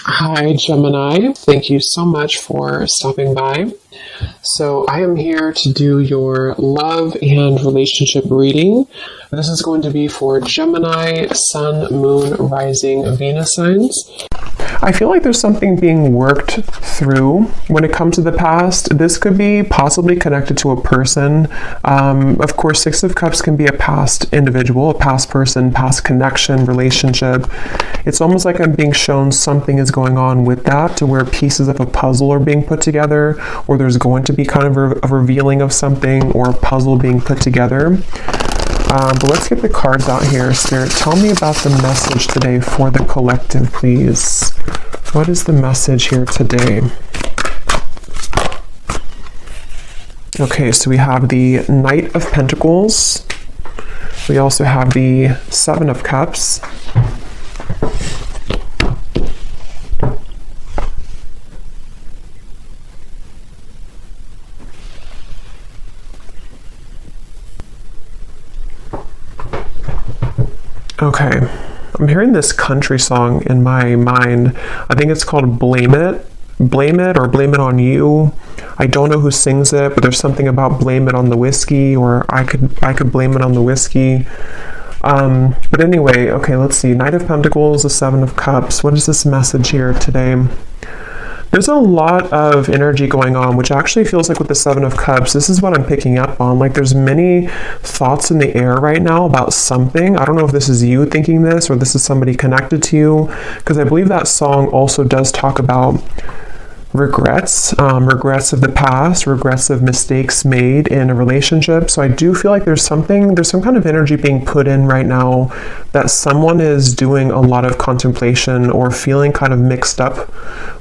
Hi, Gemini. Thank you so much for stopping by. So, I am here to do your love and relationship reading. This is going to be for Gemini, Sun, Moon, Rising, Venus signs. I feel like there's something being worked through when it comes to the past. This could be possibly connected to a person. Of course, Six of Cups can be a past individual, a past person, past connection, relationship. It's almost like I'm being shown something is going on with that, to where pieces of a puzzle are being put together, or there's going to be kind of a revealing of something or a puzzle being put together. But let's get the cards out here. Spirit, tell me about the message today for the collective, please. What is the message here today? Okay, so we have the Knight of Pentacles. We also have the Seven of Cups. Okay, I'm hearing this country song in my mind. I think it's called Blame It. Blame It or Blame It on You. I don't know who sings it, but there's something about blame it on the whiskey, or I could blame it on the whiskey. But anyway, okay, let's see. Knight of Pentacles, the Seven of Cups. What is this message here today? There's a lot of energy going on, which actually feels like with the Seven of Cups, this is what I'm picking up on. Like there's many thoughts in the air right now about something. I don't know if this is you thinking this or this is somebody connected to you, because I believe that song also does talk about regrets, regrets of the past, regrets of mistakes made in a relationship. So I do feel like there's some kind of energy being put in right now that someone is doing a lot of contemplation or feeling kind of mixed up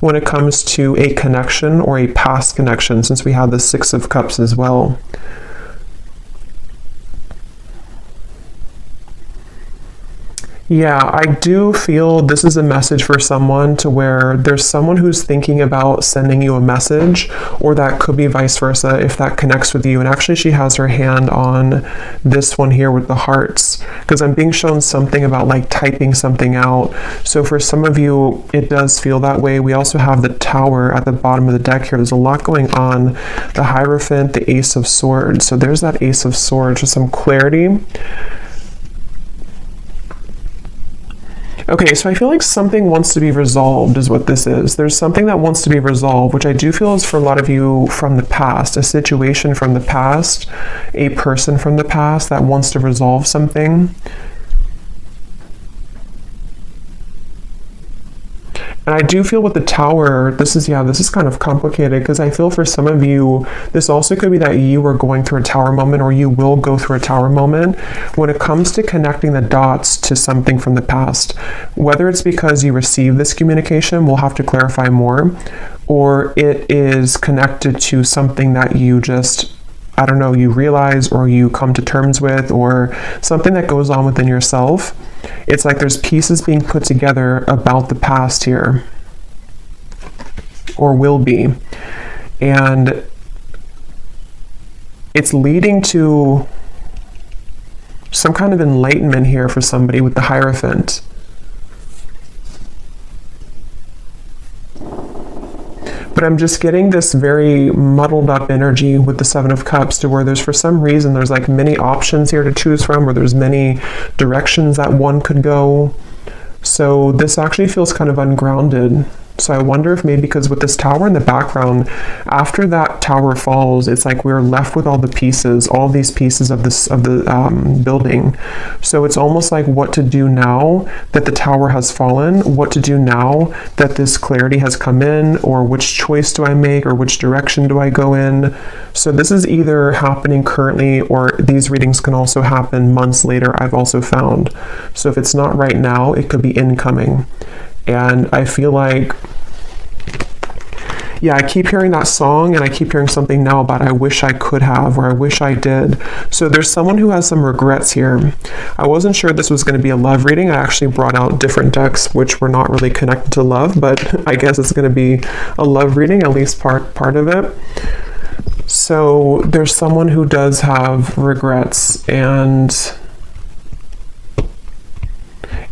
when it comes to a connection or a past connection, since we have the Six of Cups as well. Yeah, I do feel this is a message for someone, to where there's someone who's thinking about sending you a message, or that could be vice versa if that connects with you. And actually she has her hand on this one here with the hearts, because I'm being shown something about like typing something out. So for some of you, it does feel that way. We also have the Tower at the bottom of the deck here. There's a lot going on. The Hierophant, the Ace of Swords. So there's that Ace of Swords with some clarity. Okay, so I feel like something wants to be resolved is what this is. There's something that wants to be resolved, which I do feel is for a lot of you from the past, a situation from the past, a person from the past that wants to resolve something. And I do feel with the Tower, this is kind of complicated, because I feel for some of you, this also could be that you are going through a Tower moment, or you will go through a Tower moment when it comes to connecting the dots to something from the past. Whether it's because you received this communication, we'll have to clarify more, or it is connected to something that you just, I don't know, you realize or you come to terms with, or something that goes on within yourself. It's like there's pieces being put together about the past here, or will be. And it's leading to some kind of enlightenment here for somebody with the Hierophant. But I'm just getting this very muddled up energy with the Seven of Cups, to where there's, for some reason, there's like many options here to choose from, or there's many directions that one could go. So this actually feels kind of ungrounded. So I wonder if maybe because with this Tower in the background, after that Tower falls, it's like we're left with all the pieces, all these pieces of the building. So it's almost like what to do now that the Tower has fallen, what to do now that this clarity has come in, or which choice do I make, or which direction do I go in. So this is either happening currently, or these readings can also happen months later, I've also found. So if it's not right now, it could be incoming. And I feel like, yeah, I keep hearing that song, and I keep hearing something now about I wish I could have, or I wish I did. So there's someone who has some regrets here. I wasn't sure this was going to be a love reading. I actually brought out different decks which were not really connected to love, but I guess it's going to be a love reading, at least part of it. So there's someone who does have regrets, and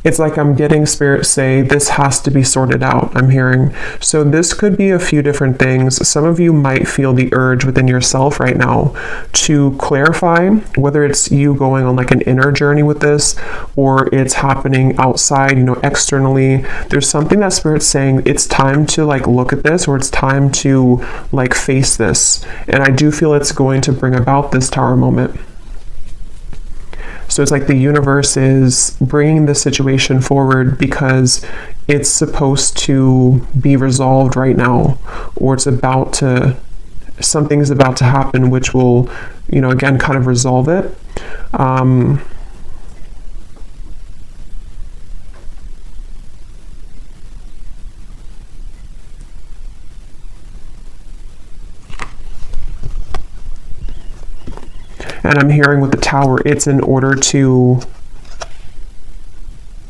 It's like I'm getting Spirit say this has to be sorted out, I'm hearing. So this could be a few different things. Some of you might feel the urge within yourself right now to clarify whether it's you going on like an inner journey with this, or it's happening outside, you know, externally. There's something that Spirit's saying it's time to like look at this, or it's time to like face this. And I do feel it's going to bring about this Tower moment. So it's like the universe is bringing the situation forward because it's supposed to be resolved right now, or it's about to, something's about to happen which will, you know, again, kind of resolve it. And I'm hearing with the Tower, it's in order to,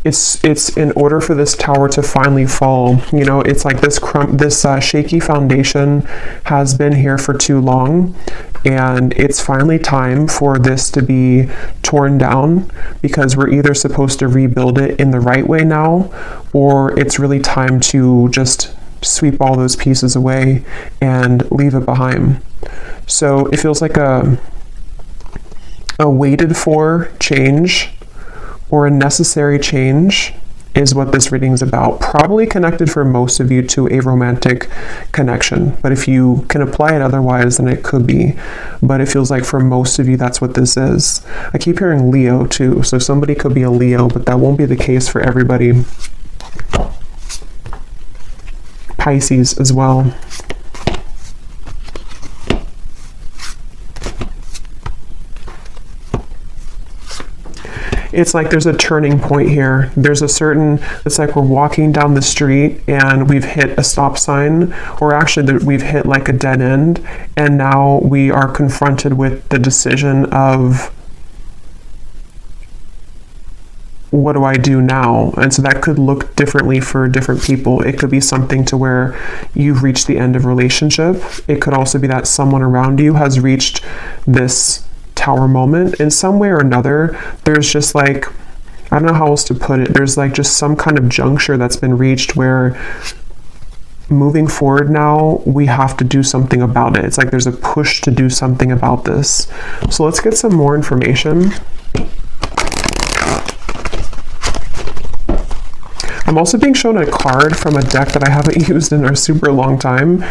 it's in order for this Tower to finally fall. You know, it's like this shaky foundation has been here for too long, and it's finally time for this to be torn down, because we're either supposed to rebuild it in the right way now, or it's really time to just sweep all those pieces away and leave it behind. So it feels like a waited for change, or a necessary change, is what this reading is about. Probably connected for most of you to a romantic connection, but if you can apply it otherwise, then it could be. But it feels like for most of you, that's what this is. I keep hearing Leo too, so somebody could be a Leo, but that won't be the case for everybody. Pisces as well. It's like there's a turning point here. There's a certain, it's like we're walking down the street and we've hit a stop sign, or actually we've hit like a dead end, and now we are confronted with the decision of, what do I do now? And so that could look differently for different people. It could be something to where you've reached the end of relationship. It could also be that someone around you has reached this Tower moment in some way or another. There's just like, I don't know how else to put it, there's like just some kind of juncture that's been reached where moving forward now we have to do something about it. It's like there's a push to do something about this. So let's get some more information. I'm also being shown a card from a deck that I haven't used in a super long time.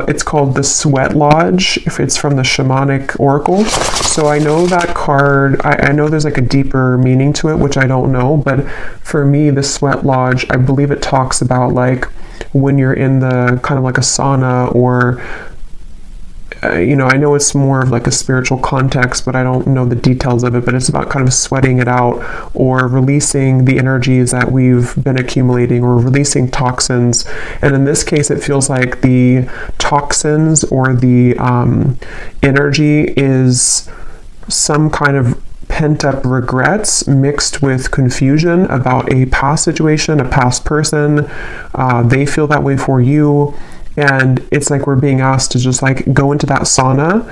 It's called the Sweat Lodge, if it's from the Shamanic Oracle. So I know that card, I know there's like a deeper meaning to it, which I don't know, but for me, the Sweat Lodge, I believe it talks about like when you're in the kind of like a sauna, or you know, I know it's more of like a spiritual context, but I don't know the details of it, but it's about kind of sweating it out, or releasing the energies that we've been accumulating, or releasing toxins. And in this case, it feels like the toxins or the energy is some kind of pent-up regrets mixed with confusion about a past situation, a past person. They feel that way for you. And it's like we're being asked to just like go into that sauna.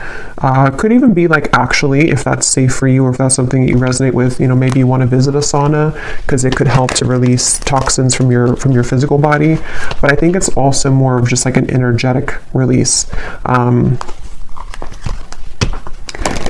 Could even be like, actually, if that's safe for you, or if that's something that you resonate with, you know, maybe you want to visit a sauna because it could help to release toxins from your physical body. But I think it's also more of just like an energetic release.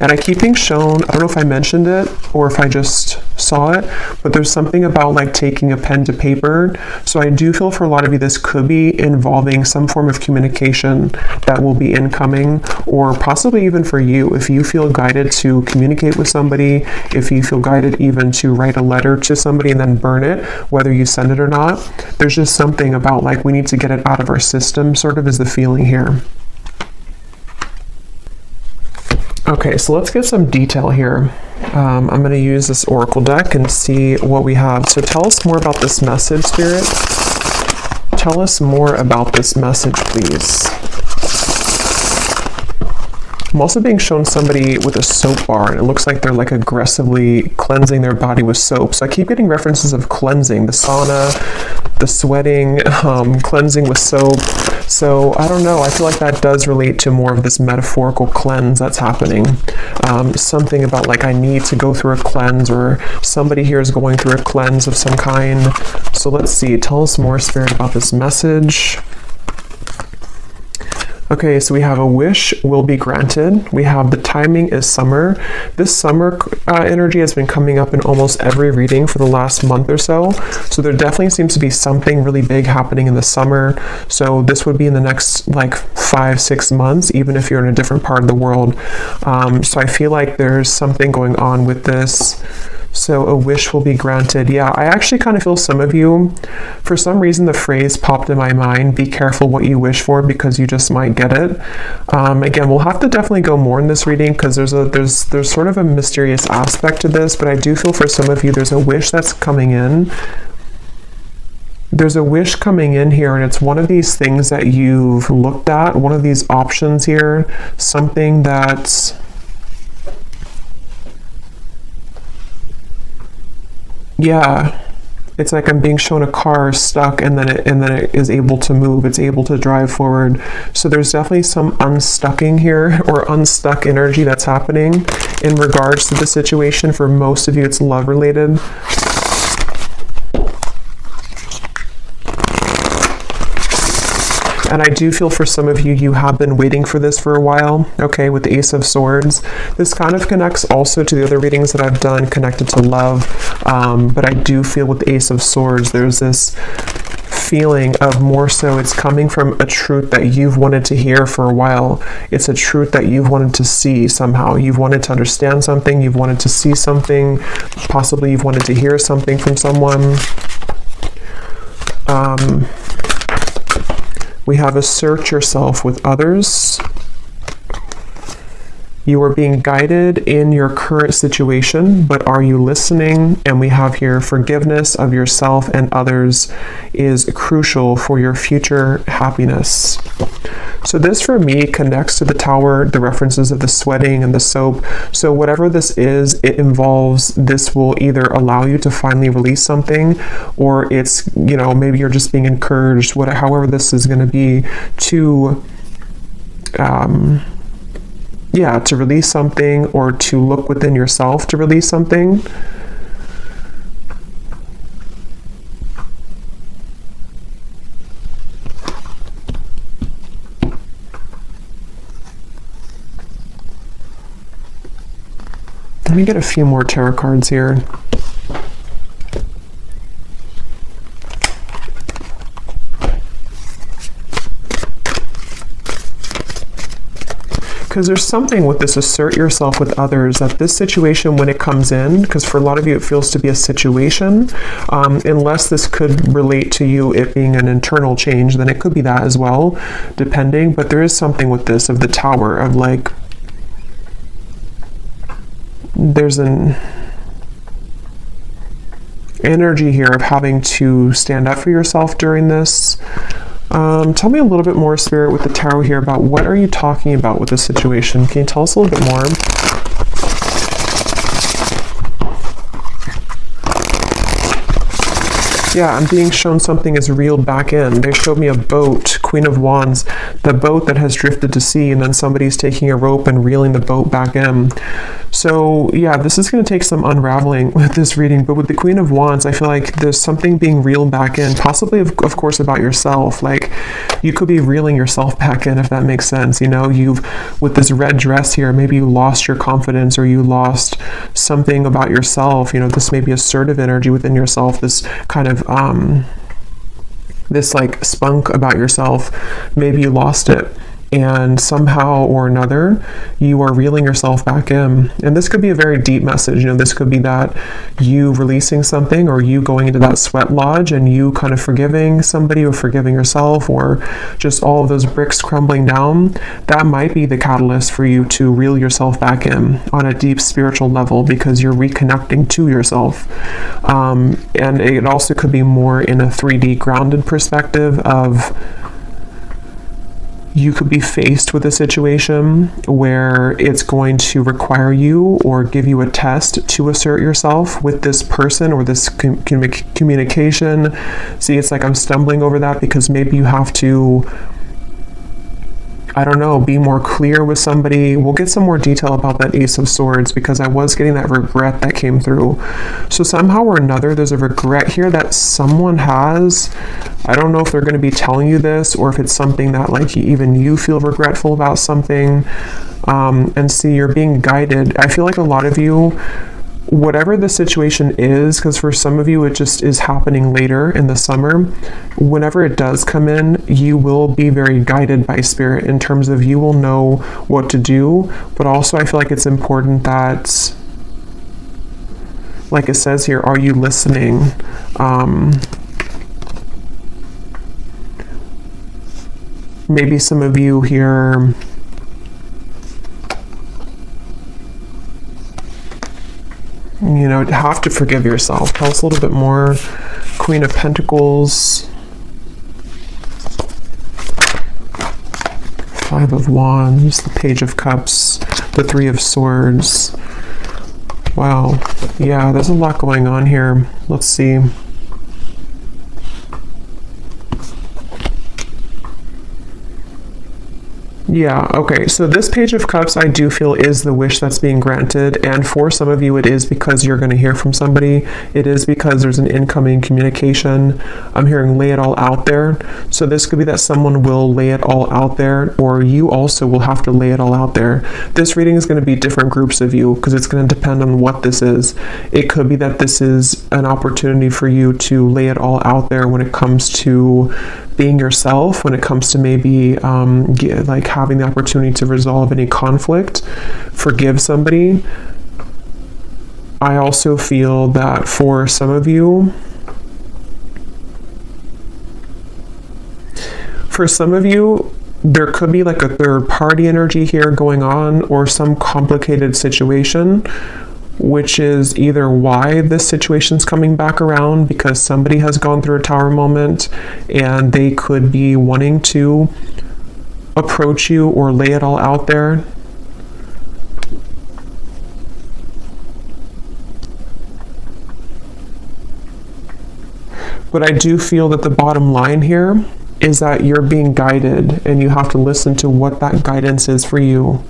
And I keep being shown, I don't know if I mentioned it or if I just saw it, but there's something about like taking a pen to paper. So I do feel for a lot of you, this could be involving some form of communication that will be incoming, or possibly even for you, if you feel guided to communicate with somebody, if you feel guided even to write a letter to somebody and then burn it, whether you send it or not. There's just something about like, we need to get it out of our system, sort of is the feeling here. Okay, so let's get some detail here. I'm going to use this Oracle deck and see what we have. So tell us more about this message, Spirit. Tell us more about this message, please. I'm also being shown somebody with a soap bar, and it looks like they're like aggressively cleansing their body with soap. So I keep getting references of cleansing, the sauna, the sweating, cleansing with soap. So I don't know, I feel like that does relate to more of this metaphorical cleanse that's happening. Something about like I need to go through a cleanse, or somebody here is going through a cleanse of some kind. So let's see, tell us more, Spirit, about this message. Okay, so we have a wish will be granted. We have the timing is summer. This summer energy has been coming up in almost every reading for the last month or so. So there definitely seems to be something really big happening in the summer. So this would be in the next like 5-6 months, even if you're in a different part of the world. So I feel like there's something going on with this. So a wish will be granted. Yeah, I actually kind of feel some of you, for some reason the phrase popped in my mind, be careful what you wish for because you just might get it. Again, we'll have to definitely go more in this reading because there's sort of a mysterious aspect to this, but I do feel for some of you there's a wish that's coming in. There's a wish coming in here, and it's one of these things that you've looked at, one of these options here, something that's yeah, it's like I'm being shown a car stuck, and then it is able to move. It's able to drive forward. So there's definitely some unstucking here, or unstuck energy that's happening in regards to the situation. For most of you, it's love related. And I do feel for some of you, you have been waiting for this for a while, okay, with the Ace of Swords. This kind of connects also to the other readings that I've done connected to love, but I do feel with the Ace of Swords, there's this feeling of more so it's coming from a truth that you've wanted to hear for a while. It's a truth that you've wanted to see somehow. You've wanted to understand something, you've wanted to see something, possibly you've wanted to hear something from someone. We have assert yourself with others. You are being guided in your current situation, but are you listening? And we have here forgiveness of yourself and others is crucial for your future happiness. So this for me connects to the Tower, the references of the sweating and the soap. So whatever this is, it involves, this will either allow you to finally release something, or it's, you know, maybe you're just being encouraged, however this is going to be, to to release something, or to look within yourself to release something. Let me get a few more tarot cards here. Because there's something with this assert yourself with others, that this situation when it comes in, because for a lot of you it feels to be a situation, unless this could relate to you it being an internal change, then it could be that as well, depending. But there is something with this of the Tower, of like, there's an energy here of having to stand up for yourself during this. Tell me a little bit more, Spirit, with the Tarot here about what are you talking about with this situation. Can you tell us a little bit more? Yeah, I'm being shown something is reeled back in. They showed me a boat, Queen of Wands, the boat that has drifted to sea, and then somebody's taking a rope and reeling the boat back in. So yeah, this is going to take some unraveling with this reading, but with the Queen of Wands, I feel like there's something being reeled back in, possibly of course about yourself. Like you could be reeling yourself back in, if that makes sense. You know, with this red dress here, maybe you lost your confidence, or you lost something about yourself. You know, this may be assertive energy within yourself, this kind of this like spunk about yourself. Maybe you lost it, and somehow or another you are reeling yourself back in. And this could be a very deep message. You know, this could be that you releasing something, or you going into that sweat lodge and you kind of forgiving somebody, or forgiving yourself, or just all of those bricks crumbling down. That might be the catalyst for you to reel yourself back in on a deep spiritual level, because you're reconnecting to yourself. And it also could be more in a 3D grounded perspective of You could be faced with a situation where it's going to require you or give you a test to assert yourself with this person or this communication. See, it's like I'm stumbling over that because maybe you have to, I don't know, be more clear with somebody. We'll get some more detail about that Ace of Swords because I was getting that regret that came through. So somehow or another, there's a regret here that someone has. I don't know if they're going to be telling you this or if it's something that like even you feel regretful about something. And see, you're being guided. I feel like a lot of you, whatever the situation is, because for some of you it just is happening later in the summer, whenever it does come in, you will be very guided by spirit in terms of you will know what to do. But also I feel like it's important that, like it says here, are you listening? Maybe some of you here, you know, have to forgive yourself. Tell us a little bit more. Queen of Pentacles, Five of Wands, the Page of Cups, the Three of Swords. Wow. Yeah, there's a lot going on here. Let's see. Yeah, okay, so this Page of Cups I do feel is the wish that's being granted, and for some of you it is because you're going to hear from somebody. It is because there's an incoming communication. I'm hearing lay it all out there. So this could be that someone will lay it all out there, or you also will have to lay it all out there. This reading is going to be different groups of you because it's going to depend on what this is. It could be that this is an opportunity for you to lay it all out there when it comes to being yourself, when it comes to maybe like having the opportunity to resolve any conflict, forgive somebody. I also feel that for some of you, there could be like a third party energy here going on, or some complicated situation, which is either why this situation's coming back around, because somebody has gone through a tower moment and they could be wanting to approach you or lay it all out there. But I do feel that the bottom line here is that you're being guided and you have to listen to what that guidance is for you.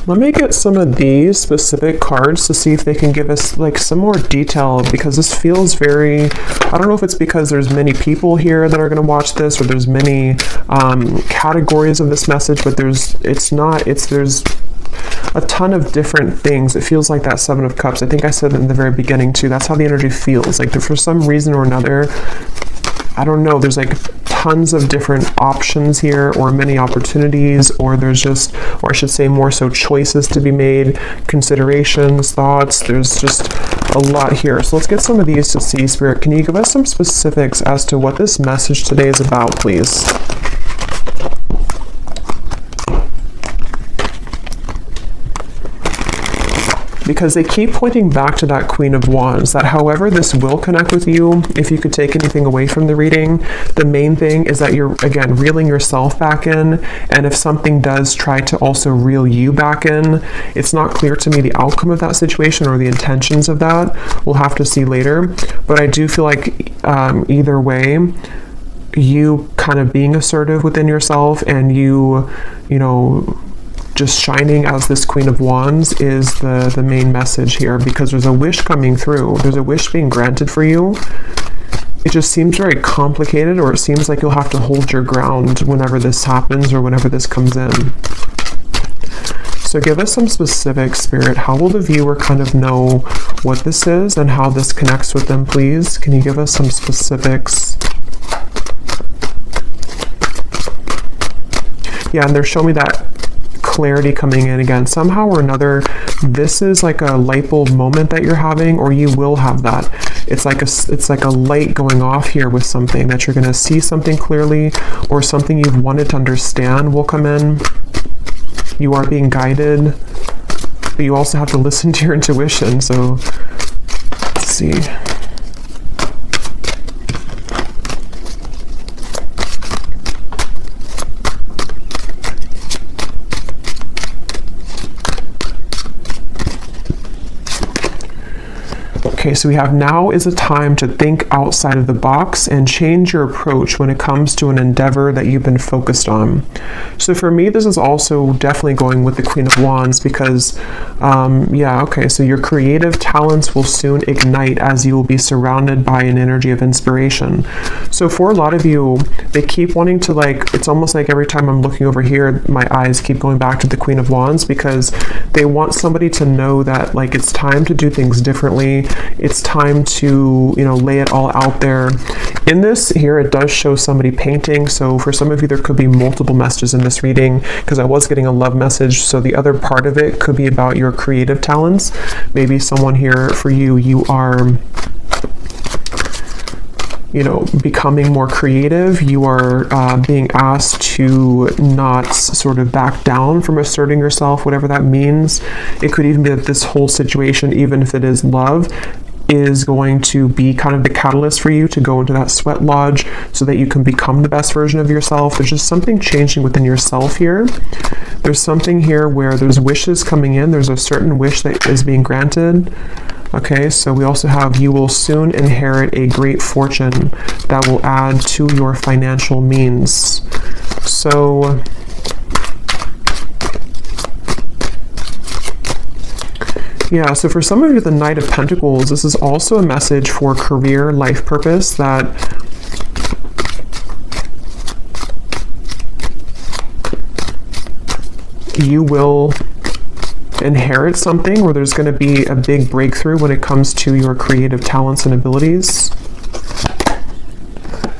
Let me get some of these specific cards to see if they can give us like some more detail, because this feels very, I don't know if it's because there's many people here that are going to watch this, or there's many categories of this message, but there's a ton of different things. It feels like that Seven of Cups. I think I said in the very beginning too, that's how the energy feels. Like for some reason or another, I don't know, there's like tons of different options here, or many opportunities, or there's just, or I should say more so choices to be made, considerations, thoughts. There's just a lot here. So let's get some of these to see. Spirit, can you give us some specifics as to what this message today is about, please? Because they keep pointing back to that Queen of Wands, that however this will connect with you, if you could take anything away from the reading, the main thing is that you're, again, reeling yourself back in, and if something does try to also reel you back in, it's not clear to me the outcome of that situation or the intentions of that. We'll have to see later, but I do feel like either way, you kind of being assertive within yourself and you know, just shining as this Queen of Wands is the main message here, because there's a wish coming through. There's a wish being granted for you. It just seems very complicated, or it seems like you'll have to hold your ground whenever this happens or whenever this comes in. So give us some specific, Spirit. How will the viewer kind of know what this is and how this connects with them, please? Can you give us some specifics? Yeah, and they're showing me that clarity coming in again. Somehow or another, this is like a light bulb moment that you're having, or you will have that. It's like a light going off here with something that you're going to see something clearly, or something you've wanted to understand will come in. You are being guided, but you also have to listen to your intuition. So let's see. Okay, so we have now is a time to think outside of the box and change your approach when it comes to an endeavor that you've been focused on. So for me, this is also definitely going with the Queen of Wands because, so your creative talents will soon ignite as you will be surrounded by an energy of inspiration. So for a lot of you, they keep wanting to it's almost like every time I'm looking over here, my eyes keep going back to the Queen of Wands because they want somebody to know that it's time to do things differently. It's time to, lay it all out there. In this here, it does show somebody painting. So for some of you, there could be multiple messages in this reading because I was getting a love message. So the other part of it could be about your creative talents. Maybe someone here for you, you are becoming more creative. You are being asked to not sort of back down from asserting yourself, whatever that means. It could even be that this whole situation, even if it is love, is going to be kind of the catalyst for you to go into that sweat lodge so that you can become the best version of yourself. There's just something changing within yourself here. There's something here where there's wishes coming in. There's a certain wish that is being granted. Okay, so we also have you will soon inherit a great fortune that will add to your financial means. So yeah, so for some of you, the Knight of Pentacles, this is also a message for career, life purpose, that you will inherit something where there's going to be a big breakthrough when it comes to your creative talents and abilities.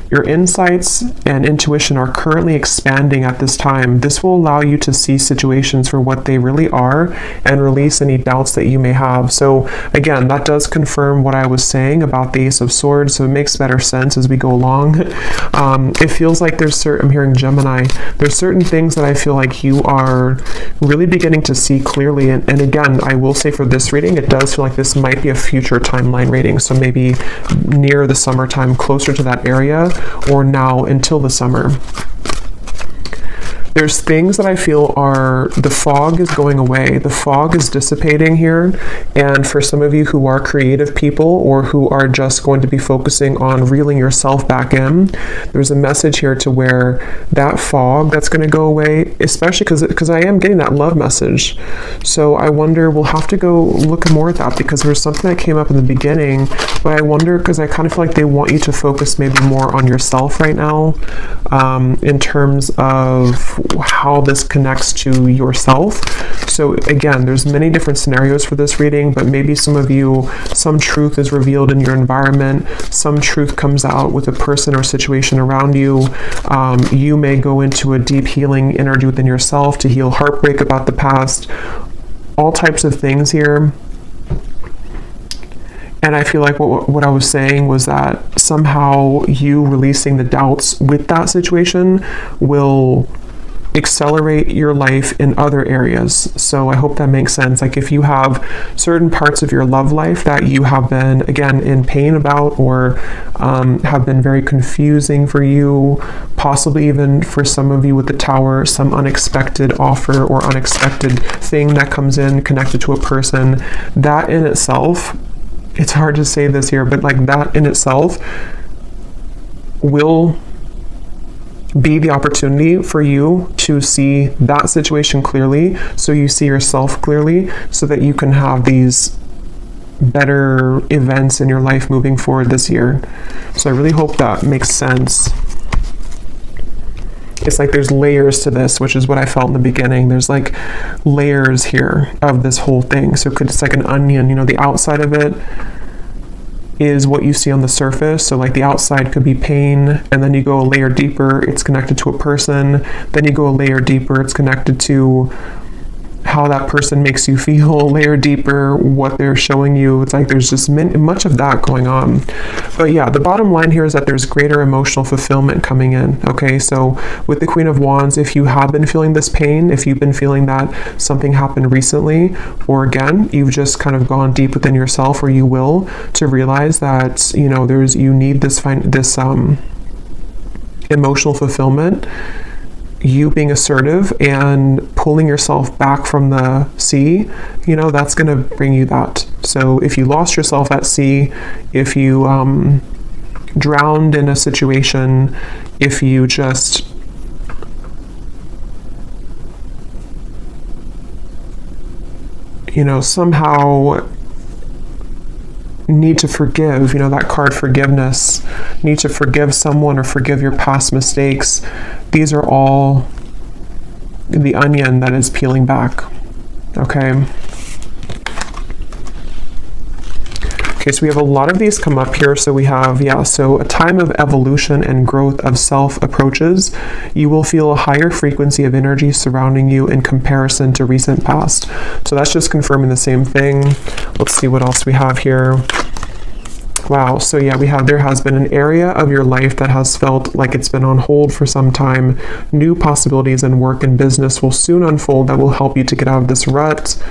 Your insights and intuition are currently expanding at this time. This will allow you to see situations for what they really are and release any doubts that you may have. So again, that does confirm what I was saying about the Ace of Swords, so it makes better sense as we go along. It feels like I'm hearing Gemini, there's certain things that I feel like you are really beginning to see clearly. And again, I will say for this reading, it does feel like this might be a future timeline reading. So maybe near the summertime, closer to that area, or now until the summer. There's things that I feel the fog is going away. The fog is dissipating here. And for some of you who are creative people or who are just going to be focusing on reeling yourself back in, there's a message here to where that fog that's going to go away, especially because I am getting that love message. So I wonder, we'll have to go look more at that because there's something that came up in the beginning, but I wonder, because I kind of feel like they want you to focus maybe more on yourself right now, in terms of how this connects to yourself. So again, there's many different scenarios for this reading, but maybe some of you, some truth is revealed in your environment, some truth comes out with a person or situation around you. You may go into a deep healing energy within yourself to heal heartbreak about the past, all types of things here. And I feel like what I was saying was that somehow you releasing the doubts with that situation will accelerate your life in other areas. So I hope that makes sense. Like if you have certain parts of your love life that you have been, again, in pain about, or have been very confusing for you, possibly even for some of you with the Tower, some unexpected offer or unexpected thing that comes in connected to a person, that in itself, it's hard to say this here, but that in itself will be the opportunity for you to see that situation clearly, so you see yourself clearly, so that you can have these better events in your life moving forward this year. So I really hope that makes sense. It's like there's layers to this, which is what I felt in the beginning. There's layers here of this whole thing. So it's like an onion, the outside of it is what you see on the surface. So the outside could be pain, and then you go a layer deeper, it's connected to a person. Then you go a layer deeper, it's connected to how that person makes you feel, layer deeper what they're showing you. It's like there's just much of that going on. But yeah, the bottom line here is that there's greater emotional fulfillment coming in. Okay, so with the Queen of Wands, if you have been feeling this pain, if you've been feeling that something happened recently, or again, you've just kind of gone deep within yourself, or you will, to realize that, you know, you need this emotional fulfillment, you being assertive and pulling yourself back from the sea, you know, that's going to bring you that. So if you lost yourself at sea, if you drowned in a situation, if you just somehow need to forgive, that card forgiveness, need to forgive someone or forgive your past mistakes. These are all the onion that is peeling back. Okay. Okay, so we have a lot of these come up here. So we have, so a time of evolution and growth of self approaches. You will feel a higher frequency of energy surrounding you in comparison to recent past. So that's just confirming the same thing. Let's see what else we have here. Wow, so yeah, we have, there has been an area of your life that has felt like it's been on hold for some time. New possibilities in work and business will soon unfold that will help you to get out of this rut.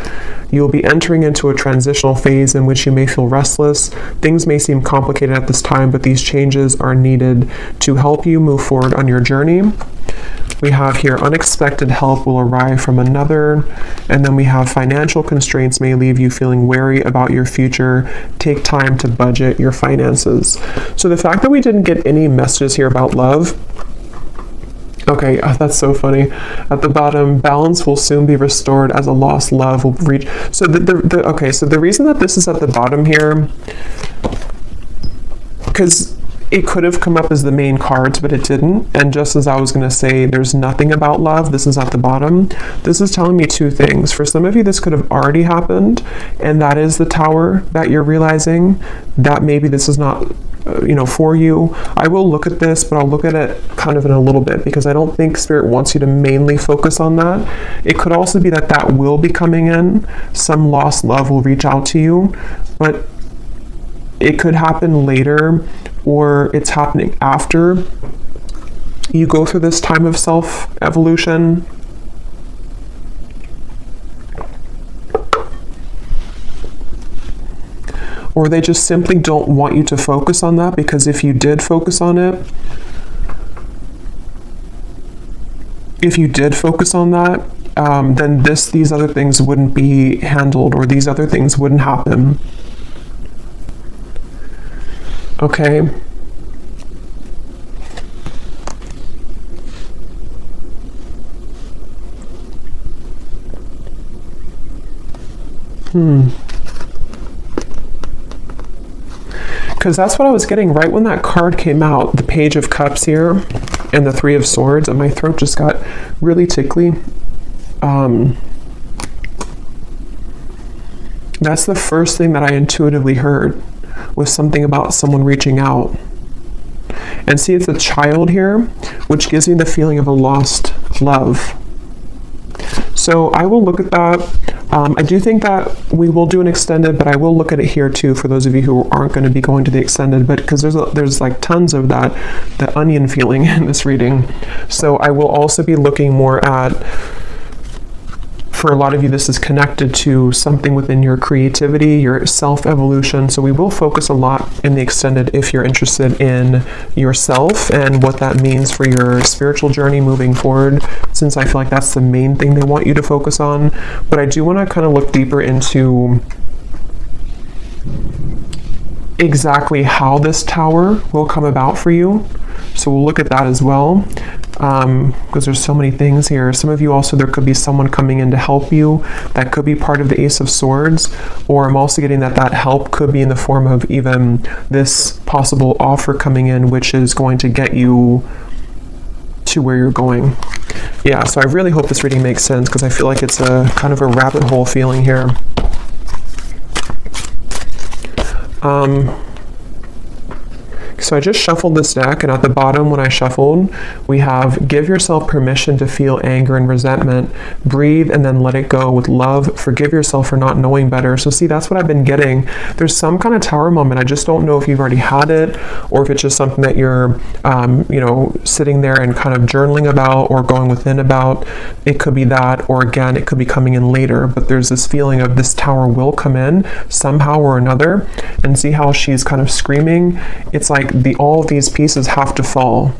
You'll be entering into a transitional phase in which you may feel restless. Things may seem complicated at this time, but these changes are needed to help you move forward on your journey. We have here unexpected help will arrive from another, and then we have financial constraints may leave you feeling wary about your future. Take time to budget your finances. So the fact that we didn't get any messages here about love, okay, that's so funny. At the bottom, balance will soon be restored as a lost love will reach. So so the reason that this is at the bottom here, because it could have come up as the main cards, but it didn't. And just as I was going to say, there's nothing about love, this is at the bottom. This is telling me two things. For some of you, this could have already happened, and that is the Tower that you're realizing that maybe this is not for you. I will look at this, but I'll look at it kind of in a little bit, because I don't think Spirit wants you to mainly focus on that. It could also be that will be coming in. Some lost love will reach out to you, but it could happen later, or it's happening after you go through this time of self-evolution. Or they just simply don't want you to focus on that, because if you did focus on it, then these other things wouldn't be handled, or these other things wouldn't happen. Okay. Because that's what I was getting right when that card came out, the Page of Cups here and the Three of Swords, and my throat just got really tickly. That's the first thing that I intuitively heard, was something about someone reaching out. And see, it's a child here, which gives me the feeling of a lost love. So I will look at that. I do think that we will do an extended, but I will look at it here too for those of you who aren't going to be going to the extended, but because there's like tons of the onion feeling in this reading. So I will also be looking more at, for a lot of you, this is connected to something within your creativity, your self-evolution. So we will focus a lot in the extended if you're interested in yourself and what that means for your spiritual journey moving forward, since I feel like that's the main thing they want you to focus on. But I do want to kind of look deeper into exactly how this Tower will come about for you. So we'll look at that as well, because there's so many things here. Some of you also, there could be someone coming in to help you. That could be part of the Ace of Swords, or I'm also getting that help could be in the form of even this possible offer coming in, which is going to get you to where you're going. Yeah, so I really hope this reading makes sense, because I feel like it's a kind of a rabbit hole feeling here. So I just shuffled this deck, and at the bottom when I shuffled, we have give yourself permission to feel anger and resentment, breathe and then let it go with love, forgive yourself for not knowing better. So see, that's what I've been getting. There's some kind of tower moment. I just don't know if you've already had it or if it's just something that you're, sitting there and kind of journaling about or going within about. It could be that, or again, it could be coming in later, but there's this feeling of this tower will come in somehow or another. And see how she's kind of screaming. It's like all of these pieces have to fall,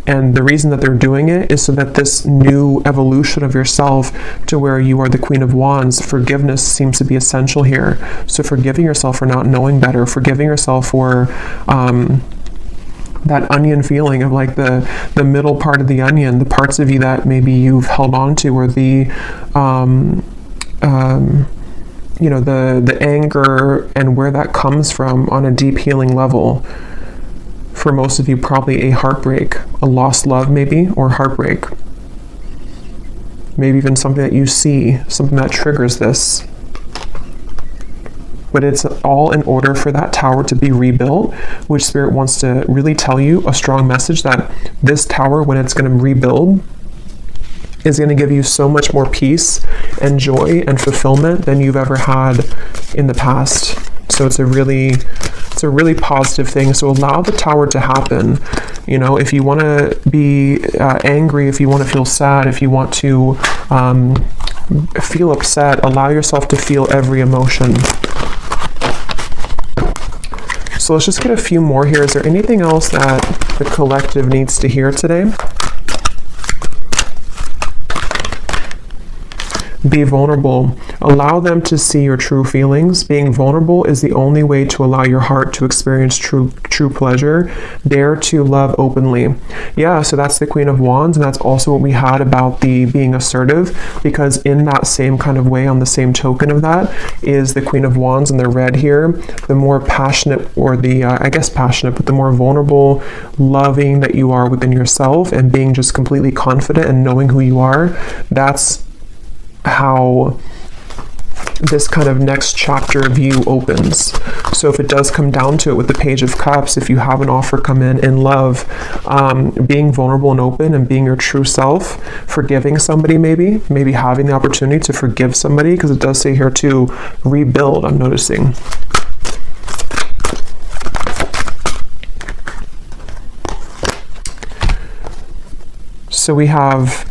and the reason that they're doing it is so that this new evolution of yourself to where you are the Queen of Wands, forgiveness seems to be essential here. So forgiving yourself for not knowing better, forgiving yourself for that onion feeling of like the middle part of the onion, the parts of you that maybe you've held on to, or the anger and where that comes from on a deep healing level. For most of you, probably a heartbreak, a lost love maybe, or heartbreak. Maybe even something that you see, something that triggers this. But it's all in order for that tower to be rebuilt, which Spirit wants to really tell you a strong message that this tower, when it's going to rebuild, is going to give you so much more peace and joy and fulfillment than you've ever had in the past. So it's a really positive thing. So allow the tower to happen. If you want to be angry, if you want to feel sad, if you want to feel upset, allow yourself to feel every emotion. So let's just get a few more here. Is there anything else that the collective needs to hear today? Be vulnerable. Allow them to see your true feelings. Being vulnerable is the only way to allow your heart to experience true pleasure. Dare to love openly. Yeah, so that's the Queen of Wands, and that's also what we had about the being assertive, because in that same kind of way, on the same token of that, is the Queen of Wands in the red here. The more passionate, or the, passionate, but the more vulnerable, loving that you are within yourself and being just completely confident and knowing who you are, that's how this kind of next chapter of you opens. So if it does come down to it with the Page of Cups, if you have an offer come in love, being vulnerable and open and being your true self, forgiving somebody, maybe having the opportunity to forgive somebody, because it does say here to rebuild, I'm noticing. So we have,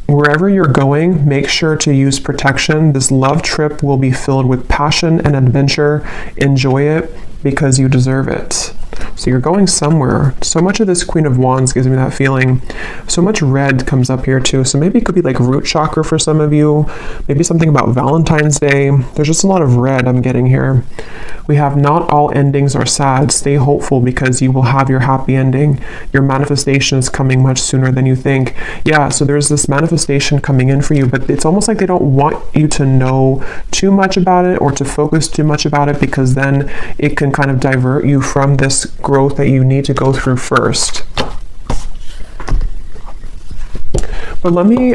wherever you're going, make sure to use protection. This love trip will be filled with passion and adventure. Enjoy it because you deserve it. So you're going somewhere. So much of this Queen of Wands gives me that feeling. So much red comes up here too. So maybe it could be like root chakra for some of you. Maybe something about Valentine's Day. There's just a lot of red I'm getting here. We have not all endings are sad. Stay hopeful because you will have your happy ending. Your manifestation is coming much sooner than you think. Yeah, so there's this manifestation coming in for you, but it's almost like they don't want you to know too much about it or to focus too much about it, because then it can kind of divert you from this growth that you need to go through first. But let me,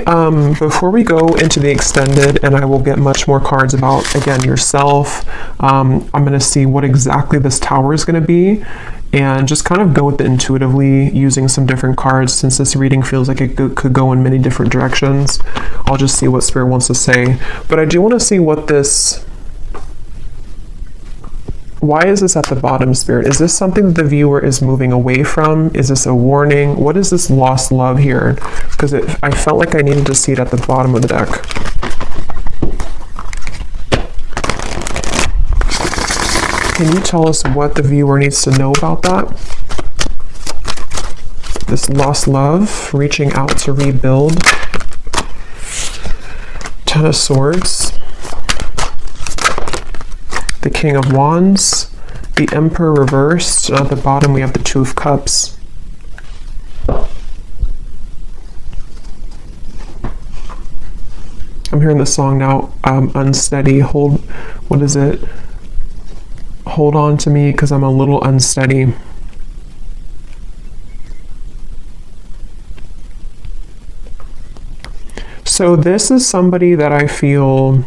before we go into the extended, and I will get much more cards about, again, yourself, I'm going to see what exactly this tower is going to be, and just kind of go with it intuitively using some different cards, since this reading feels like it could go in many different directions. I'll just see what Spirit wants to say. But I do want to see what this... Why is this at the bottom, Spirit? Is this something that the viewer is moving away from? Is this a warning? What is this lost love here? Because I felt like I needed to see it at the bottom of the deck. Can you tell us what the viewer needs to know about that? This lost love, reaching out to rebuild. Ten of Swords. The King of Wands, the Emperor reversed, and at the bottom we have the Two of Cups. I'm hearing the song now, unsteady, what is it? Hold on to me because I'm a little unsteady. So this is somebody that I feel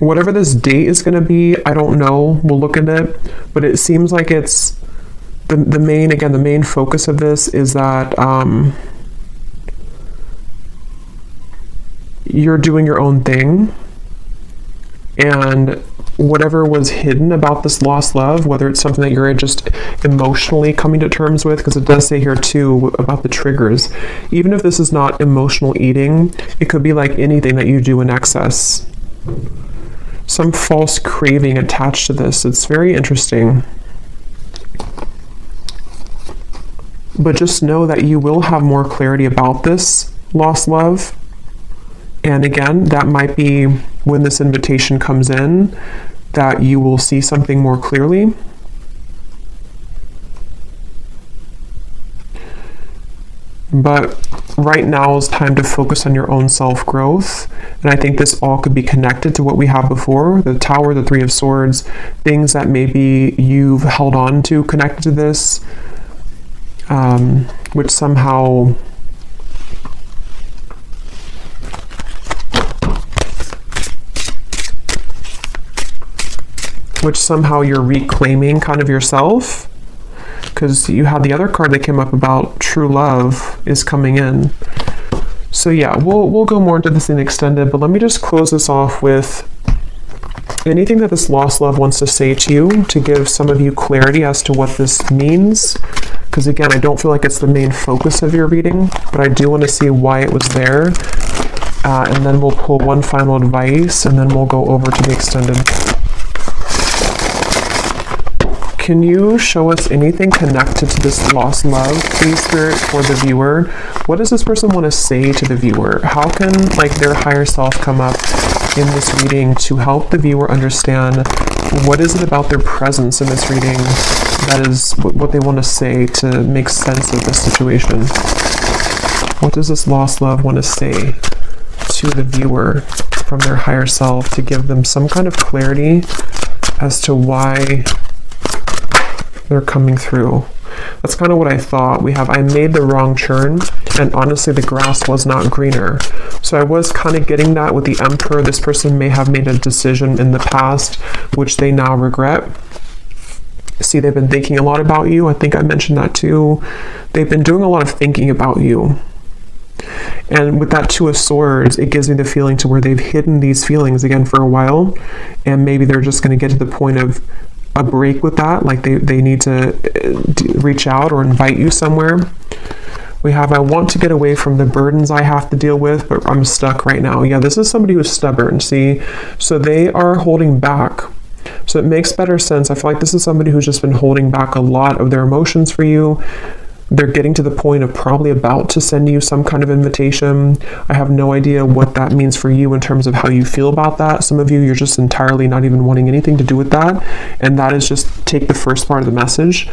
Whatever this date is going to be, I don't know. We'll look at it. But it seems like it's the main focus of this is that you're doing your own thing. And whatever was hidden about this lost love, whether it's something that you're just emotionally coming to terms with, because it does say here too about the triggers. Even if this is not emotional eating, it could be like anything that you do in excess. Some false craving attached to this. It's very interesting. But just know that you will have more clarity about this lost love. And again, that might be when this invitation comes in, that you will see something more clearly. But right now is time to focus on your own self-growth. And I think this all could be connected to what we have before, the Tower, the Three of Swords, things that maybe you've held on to connected to this, which somehow you're reclaiming kind of yourself, because you had the other card that came up about true love is coming in. So yeah, we'll go more into this in extended, but let me just close this off with anything that this lost love wants to say to you, to give some of you clarity as to what this means. Because again, I don't feel like it's the main focus of your reading, but I do want to see why it was there. And then we'll pull one final advice, and then we'll go over to the extended. Can you show us anything connected to this lost love, please, Spirit, for the viewer? What does this person want to say to the viewer? How can their higher self come up in this reading to help the viewer understand what is it about their presence in this reading that is what they want to say to make sense of this situation? What does this lost love want to say to the viewer from their higher self to give them some kind of clarity as to why they're coming through? That's kind of what I thought. We have, I made the wrong turn, and honestly the grass was not greener. So I was kind of getting that with the Emperor. This person may have made a decision in the past which they now regret. See, they've been thinking a lot about you. I think I mentioned that too. They've been doing a lot of thinking about you. And with that Two of Swords, it gives me the feeling to where they've hidden these feelings again for a while, and maybe they're just going to get to the point of a break with that, like they need to reach out or invite you somewhere. We have, I want to get away from the burdens I have to deal with, but I'm stuck right now. Yeah, this is somebody who's stubborn, see? So they are holding back. So it makes better sense. I feel like this is somebody who's just been holding back a lot of their emotions for you. They're getting to the point of probably about to send you some kind of invitation. I have no idea what that means for you in terms of how you feel about that. Some of you, you're just entirely not even wanting anything to do with that. And that is just take the first part of the message.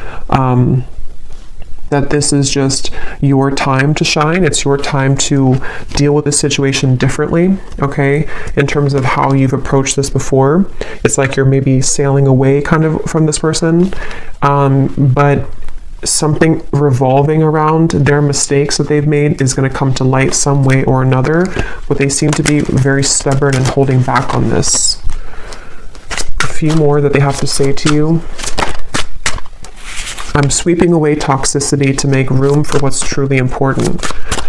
That this is just your time to shine. It's your time to deal with the situation differently, okay? In terms of how you've approached this before. It's like you're maybe sailing away kind of from this person. But something revolving around their mistakes that they've made is going to come to light some way or another, but they seem to be very stubborn and holding back on this. A few more that they have to say to you. I'm sweeping away toxicity to make room for what's truly important.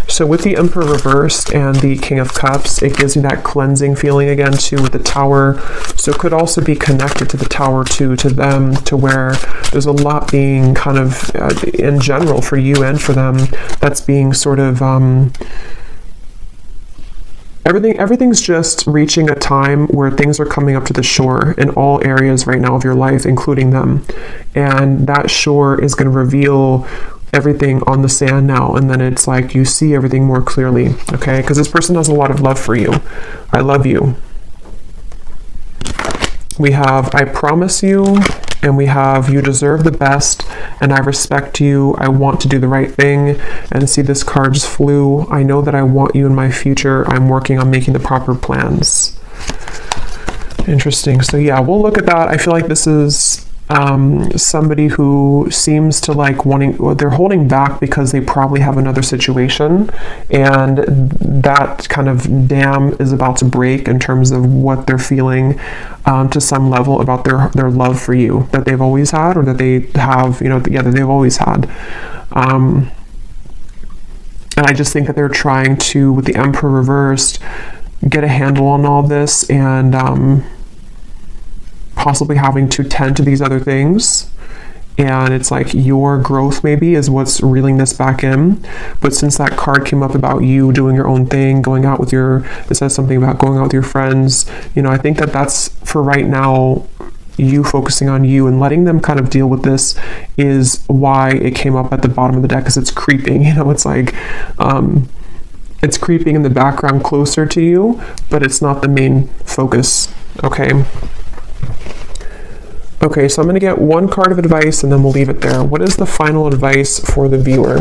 So with the Emperor reversed and the King of Cups, it gives me that cleansing feeling again too with the Tower. So it could also be connected to the Tower too, to them, to where there's a lot being kind of in general for you and for them that's being sort of everything's just reaching a time where things are coming up to the shore in all areas right now of your life, including them. And that shore is going to reveal everything on the sand now, and then it's like you see everything more clearly, okay? Because this person has a lot of love for you. I love you. We have I promise you, and we have you deserve the best, and I respect you. I want to do the right thing. And see, this card just flew. I know that I want you in my future. I'm working on making the proper plans. Interesting. So yeah, we'll look at that. I feel like this is somebody who seems to like wanting, or they're holding back because they probably have another situation, and that kind of dam is about to break in terms of what they're feeling to some level about their love for you that they've always had, or that they have, that they've always had. And I just think that they're trying to, with the Emperor reversed, get a handle on all this, and possibly having to tend to these other things. And it's like your growth maybe is what's reeling this back in. But since that card came up about you doing your own thing, going out with it says something about going out with your friends, I think that that's, for right now, you focusing on you and letting them kind of deal with this is why it came up at the bottom of the deck, because it's creeping. It's like it's creeping in the background closer to you, but it's not the main focus. Okay, so I'm going to get one card of advice and then we'll leave it there. What is the final advice for the viewer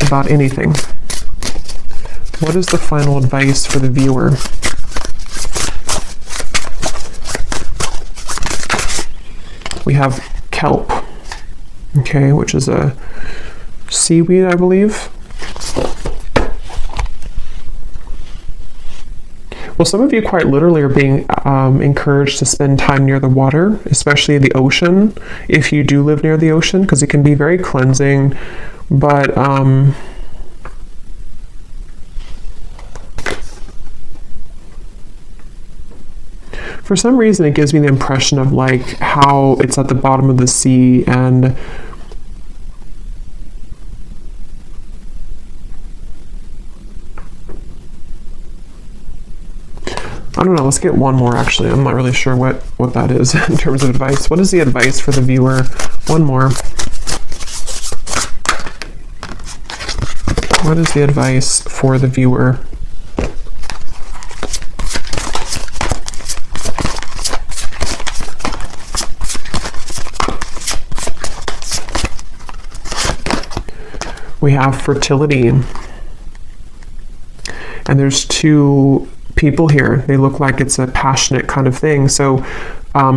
about anything? What is the final advice for the viewer? We have kelp, okay, which is a seaweed, I believe. Well, some of you quite literally are being encouraged to spend time near the water, especially the ocean, if you do live near the ocean, because it can be very cleansing. But for some reason, it gives me the impression of like how it's at the bottom of the sea, and I don't know, let's get one more actually. I'm not really sure what that is in terms of advice. What is the advice for the viewer? One more. What is the advice for the viewer? We have fertility. And there's two people here. They look like it's a passionate kind of thing. So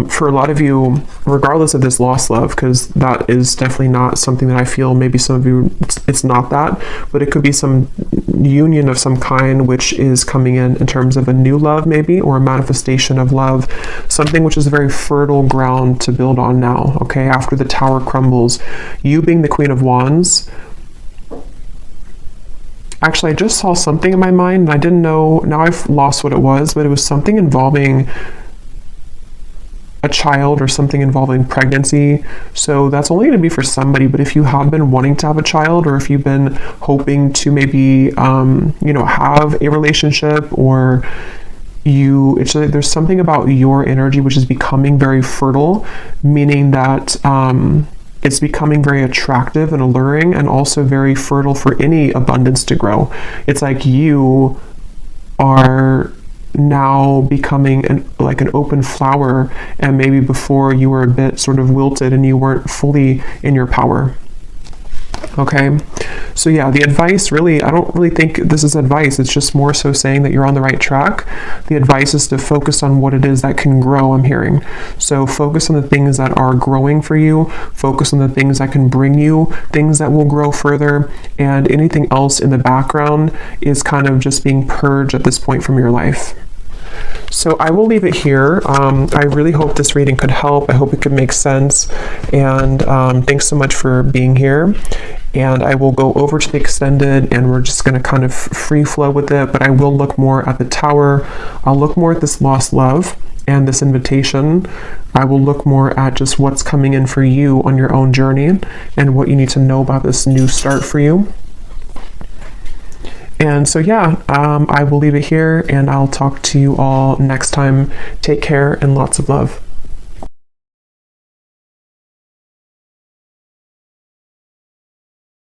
for a lot of you, regardless of this lost love, because that is definitely not something that I feel, maybe some of you, it's not that, but it could be some union of some kind which is coming in terms of a new love maybe, or a manifestation of love, something which is very fertile ground to build on now, okay, after the tower crumbles. You being the Queen of Wands, actually, I just saw something in my mind, and I didn't know, now I've lost what it was, but it was something involving a child or something involving pregnancy. So that's only going to be for somebody, but if you have been wanting to have a child, or if you've been hoping to maybe, have a relationship, or there's something about your energy which is becoming very fertile, meaning that, it's becoming very attractive and alluring, and also very fertile for any abundance to grow. It's like you are now becoming an open flower, and maybe before you were a bit sort of wilted and you weren't fully in your power. Okay, so yeah, the advice really, I don't really think this is advice. It's just more so saying that you're on the right track. The advice is to focus on what it is that can grow, I'm hearing. So focus on the things that are growing for you, focus on the things that can bring you things that will grow further, and anything else in the background is kind of just being purged at this point from your life. So I will leave it here. I really hope this reading could help. I hope it could make sense. And thanks so much for being here. And I will go over to the extended, and we're just going to kind of free flow with it. But I will look more at the tower. I'll look more at this lost love and this invitation. I will look more at just what's coming in for you on your own journey, and what you need to know about this new start for you. And so, yeah, I will leave it here, and I'll talk to you all next time. Take care and lots of love.